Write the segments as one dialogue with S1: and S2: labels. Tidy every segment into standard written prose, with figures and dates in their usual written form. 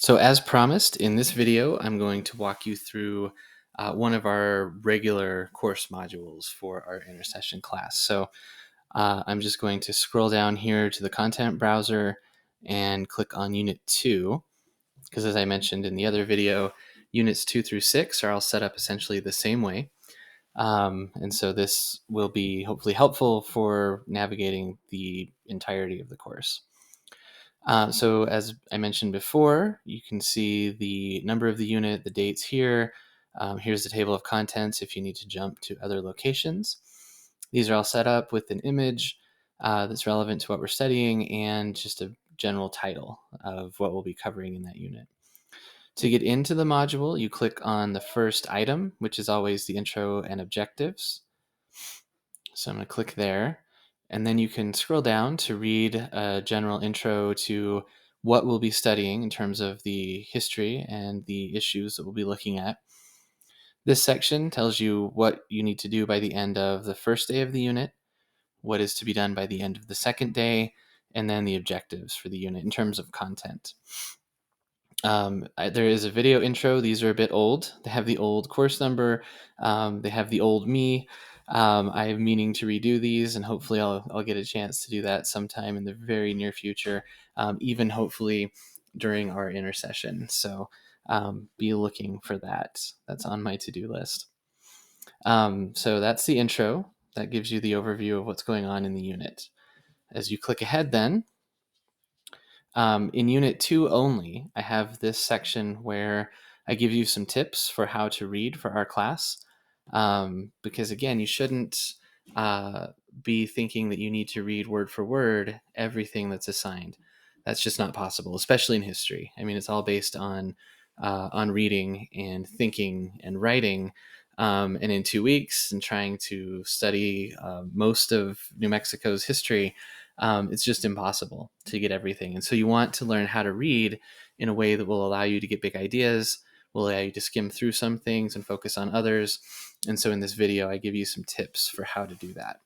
S1: So as promised, in this video, I'm going to walk you through one of our regular course modules for our intercession class. So I'm just going to scroll down here to the content browser and click on Unit 2, because as I mentioned in the other video, Units 2 through 6 are all set up essentially the same way. And so this will be hopefully helpful for navigating the entirety of the course. So as I mentioned before, you can see the number of the unit, the dates here. Here's the table of contents if you need to jump to other locations. These are all set up with an image that's relevant to what we're studying and just a general title of what we'll be covering in that unit. To get into the module, you click on the first item, which is always the intro and objectives. So I'm going to click there. And then you can scroll down to read a general intro to what we'll be studying in terms of the history and the issues that we'll be looking at. This section tells you what you need to do by the end of the first day of the unit, what is to be done by the end of the second day, and then the objectives for the unit in terms of content. There is a video intro. These are a bit old. They have the old course number. They have the old me. I am meaning to redo these, and hopefully I'll get a chance to do that sometime in the very near future, even hopefully during our intercession. So be looking for that. That's on my to-do list. So that's the intro. That gives you the overview of what's going on in the unit. As you click ahead then, in Unit 2 only, I have this section where I give you some tips for how to read for our class. Because again, you shouldn't be thinking that you need to read word for word everything that's assigned. That's just not possible, especially in history. I mean, it's all based on reading and thinking and writing. And in 2 weeks, and trying to study most of New Mexico's history, it's just impossible to get everything. And so you want to learn how to read in a way that will allow you to get big ideas, will allow you to skim through some things and focus on others. And so in this video, I give you some tips for how to do that.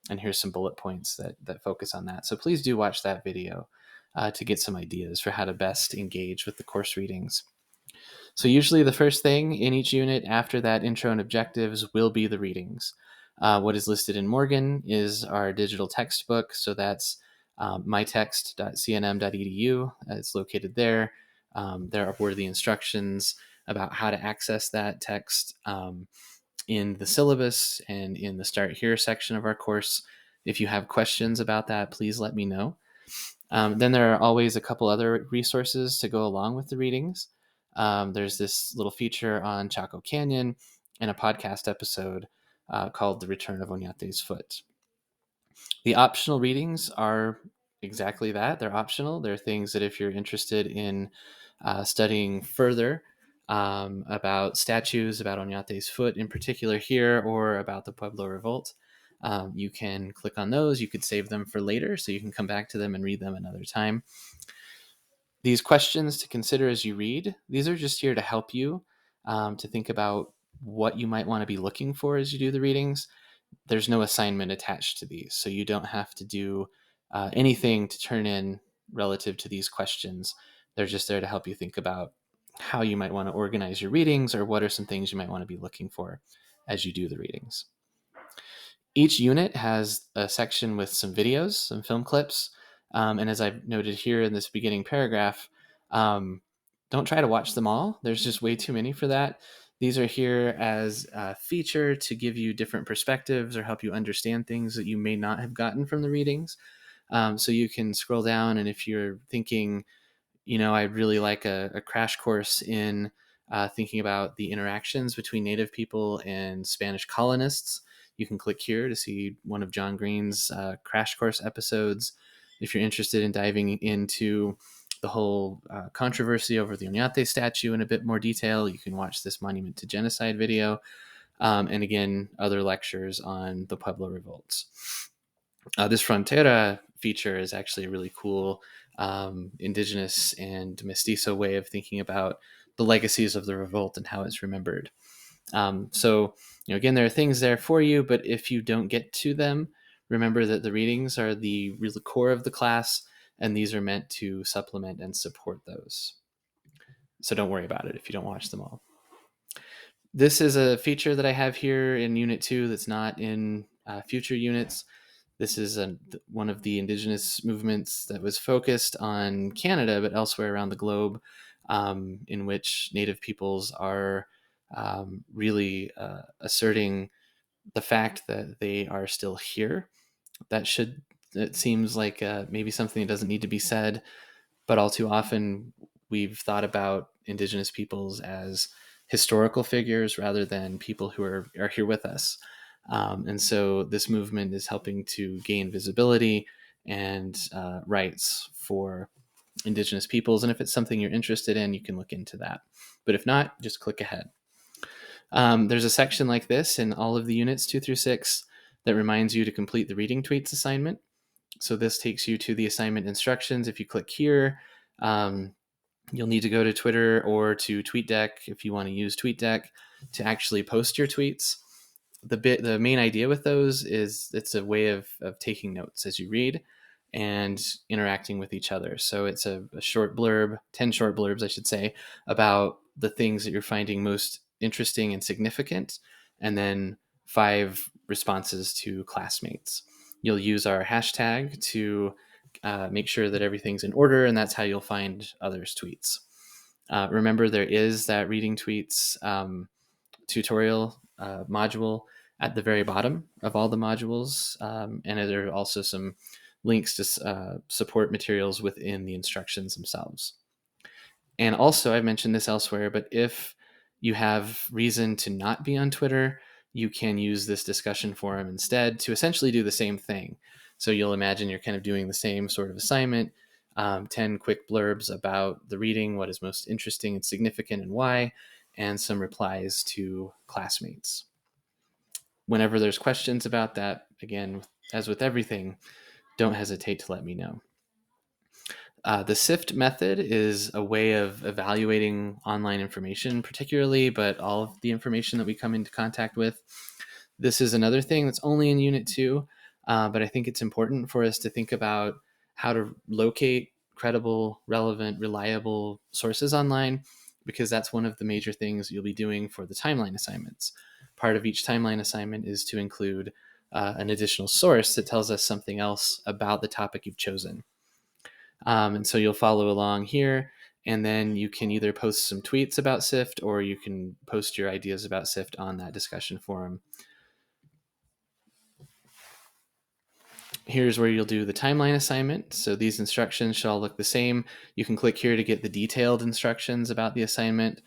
S1: And here's some bullet points that focus on that. So please do watch that video to get some ideas for how to best engage with the course readings. So usually the first thing in each unit after that intro and objectives will be the readings. What is listed in Morgan is our digital textbook. So that's mytext.cnm.edu. It's located there. There were the instructions about how to access that text in the syllabus and in the Start Here section of our course. If you have questions about that, please let me know. Then there are always a couple other resources to go along with the readings. There's this little feature on Chaco Canyon and a podcast episode called The Return of Oñate's Foot. The optional readings are exactly that. They're optional. They're things that if you're interested in studying further about statues, about Oñate's Foot in particular here, or about the Pueblo Revolt, you can click on those. You could save them for later, so you can come back to them and read them another time. These questions to consider as you read, these are just here to help you to think about what you might want to be looking for as you do the readings. There's no assignment attached to these, so you don't have to do anything to turn in relative to these questions. They're just there to help you think about how you might want to organize your readings, or what are some things you might want to be looking for as you do the readings. Each unit has a section with some videos, some film clips, and as I've noted here in this beginning paragraph, don't try to watch them all. There's just way too many for that. These are here as a feature to give you different perspectives or help you understand things that you may not have gotten from the readings. So you can scroll down, and if you're thinking, I'd really like a crash course in thinking about the interactions between Native people and Spanish colonists, you can click here to see one of John Green's crash course episodes. If you're interested in diving into the whole controversy over the Oñate statue in a bit more detail, you can watch this Monument to Genocide video. And again, other lectures on the Pueblo revolts. This Frontera feature is actually a really cool indigenous and mestizo way of thinking about the legacies of the revolt and how it's remembered. So, again, there are things there for you, but if you don't get to them, remember that the readings are the real core of the class, and these are meant to supplement and support those. So don't worry about it if you don't watch them all. This is a feature that I have here in Unit 2 that's not in future units. This is one of the Indigenous movements that was focused on Canada, but elsewhere around the globe, in which Native peoples are really asserting the fact that they are still here. It seems like maybe something that doesn't need to be said, but all too often we've thought about Indigenous peoples as historical figures rather than people who are here with us. And so this movement is helping to gain visibility and rights for Indigenous peoples. And if it's something you're interested in, you can look into that. But if not, just click ahead. There's a section like this in all of the units 2 through 6 that reminds you to complete the reading tweets assignment. So this takes you to the assignment instructions. If you click here, you'll need to go to Twitter or to TweetDeck if you want to use TweetDeck to actually post your tweets. The main idea with those is it's a way of taking notes as you read and interacting with each other. So it's a short blurb, 10 short blurbs, I should say, about the things that you're finding most interesting and significant, and then 5 responses to classmates. You'll use our hashtag to make sure that everything's in order, and that's how you'll find others' tweets. Remember, there is that reading tweets tutorial module at the very bottom of all the modules, and there are also some links to support materials within the instructions themselves. And also, I've mentioned this elsewhere, but if you have reason to not be on Twitter, you can use this discussion forum instead to essentially do the same thing. So you'll imagine you're kind of doing the same sort of assignment, 10 quick blurbs about the reading, what is most interesting and significant and why, and some replies to classmates. Whenever there's questions about that, again, as with everything, don't hesitate to let me know. The SIFT method is a way of evaluating online information, particularly, but all of the information that we come into contact with. This is another thing that's only in Unit 2, but I think it's important for us to think about how to locate credible, relevant, reliable sources online, because that's one of the major things you'll be doing for the timeline assignments. Part of each timeline assignment is to include an additional source that tells us something else about the topic you've chosen. And so you'll follow along here, and then you can either post some tweets about SIFT or you can post your ideas about SIFT on that discussion forum. Here's where you'll do the timeline assignment. So these instructions should all look the same. You can click here to get the detailed instructions about the assignment.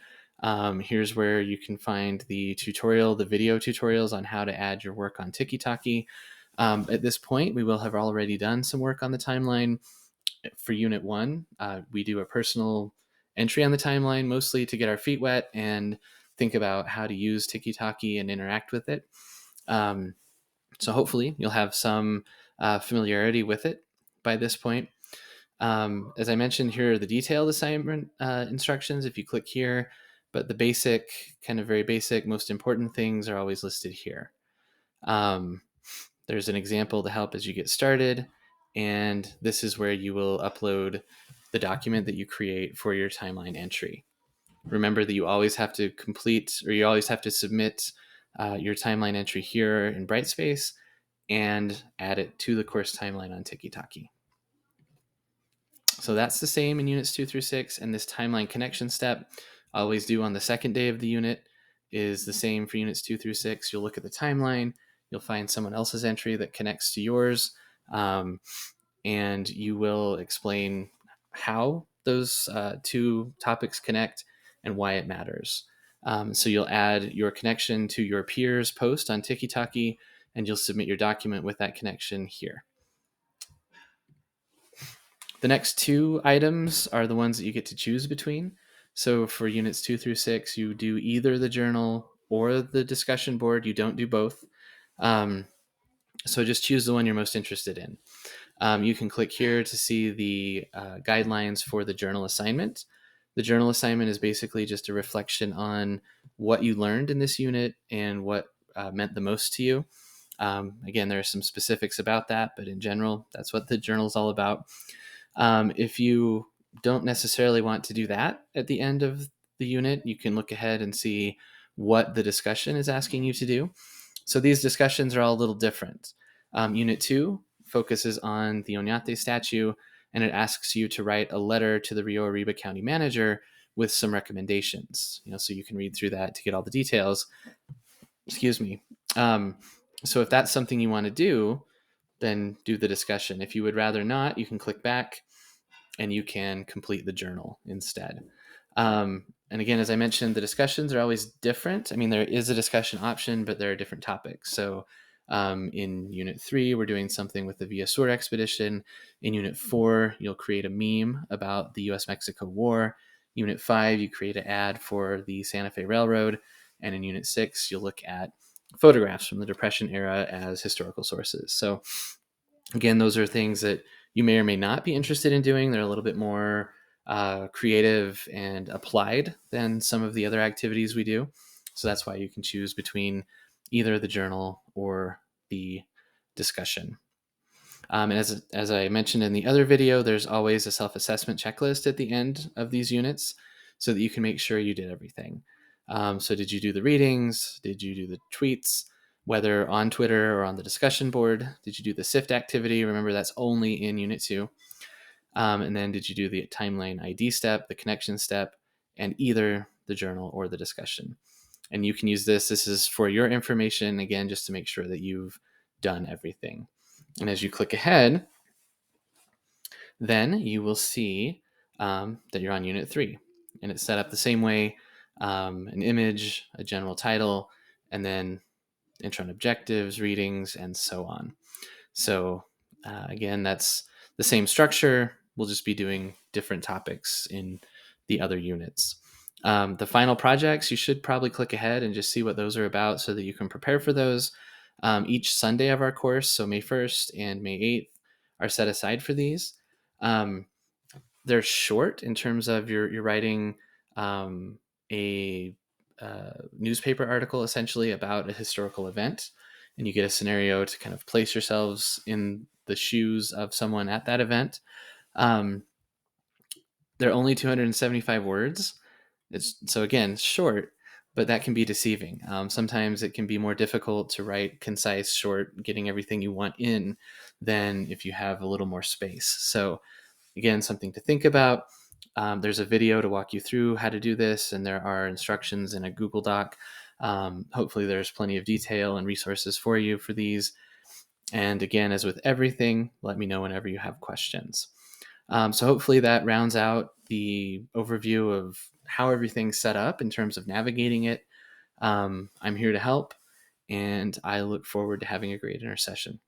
S1: Here's where you can find the tutorial, the video tutorials on how to add your work on Tiki-Taki. At this point, we will have already done some work on the timeline. For Unit 1, we do a personal entry on the timeline, mostly to get our feet wet and think about how to use Tiki-Taki and interact with it. So hopefully you'll have some familiarity with it by this point. As I mentioned, here are the detailed assignment instructions if you click here, but the basic, kind of very basic, most important things are always listed here. There's an example to help as you get started, and this is where you will upload the document that you create for your timeline entry. Remember that you always have to complete, or you always have to submit your timeline entry here in Brightspace and add it to the course timeline on Tiki-Taki. So that's the same in units 2 through 6, and this timeline connection step I always do on the second day of the unit is the same for units 2 through 6. You'll look at the timeline, you'll find someone else's entry that connects to yours, and you will explain how those 2 topics connect and why it matters. So you'll add your connection to your peer's post on Tiki-Taki, and you'll submit your document with that connection here. The next 2 items are the ones that you get to choose between. So for units 2 through 6, you do either the journal or the discussion board. You don't do both. So just choose the one you're most interested in. You can click here to see the guidelines for the journal assignment. The journal assignment is basically just a reflection on what you learned in this unit and what meant the most to you. Again, there are some specifics about that, but in general, that's what the journal is all about. If you don't necessarily want to do that at the end of the unit, you can look ahead and see what the discussion is asking you to do. So these discussions are all a little different. Unit 2 focuses on the Oñate statue, and it asks you to write a letter to the Rio Arriba County manager with some recommendations, so you can read through that to get all the details. Excuse me. So if that's something you want to do, then do the discussion. If you would rather not, you can click back and you can complete the journal instead. And again, as I mentioned, the discussions are always different. I mean, there is a discussion option, but there are different topics. So in Unit 3, we're doing something with the Villa Sur expedition. In Unit 4, you'll create a meme about the US-Mexico War. Unit 5, you create an ad for the Santa Fe Railroad. And in Unit 6, you'll look at photographs from the Depression era as historical sources. So again, those are things that you may or may not be interested in doing. They're a little bit more creative and applied than some of the other activities we do. So that's why you can choose between either the journal or the discussion. And as I mentioned in the other video, there's always a self-assessment checklist at the end of these units so that you can make sure you did everything. So did you do the readings? Did you do the tweets? Whether on Twitter or on the discussion board? Did you do the SIFT activity? Remember, that's only in Unit 2. And then did you do the timeline ID step, the connection step, and either the journal or the discussion? And you can use this. This is for your information, again, just to make sure that you've done everything. And as you click ahead, then you will see that you're on Unit 3. And it's set up the same way, an image, a general title, and then intro and objectives, readings, and so on. So again, that's the same structure. We'll just be doing different topics in the other units. The final projects, you should probably click ahead and just see what those are about so that you can prepare for those. Each Sunday of our course, so May 1st and May 8th, are set aside for these. They're short in terms of you're writing a newspaper article essentially about a historical event, and you get a scenario to kind of place yourselves in the shoes of someone at that event. They're only 275 words. So again, short, but that can be deceiving. Sometimes it can be more difficult to write concise, short, getting everything you want in than if you have a little more space. So again, something to think about. There's a video to walk you through how to do this, and there are instructions in a Google Doc. Hopefully there's plenty of detail and resources for you for these. And again, as with everything, let me know whenever you have questions. So hopefully that rounds out the overview of how everything's set up in terms of navigating it. I'm here to help, and I look forward to having a great intersession.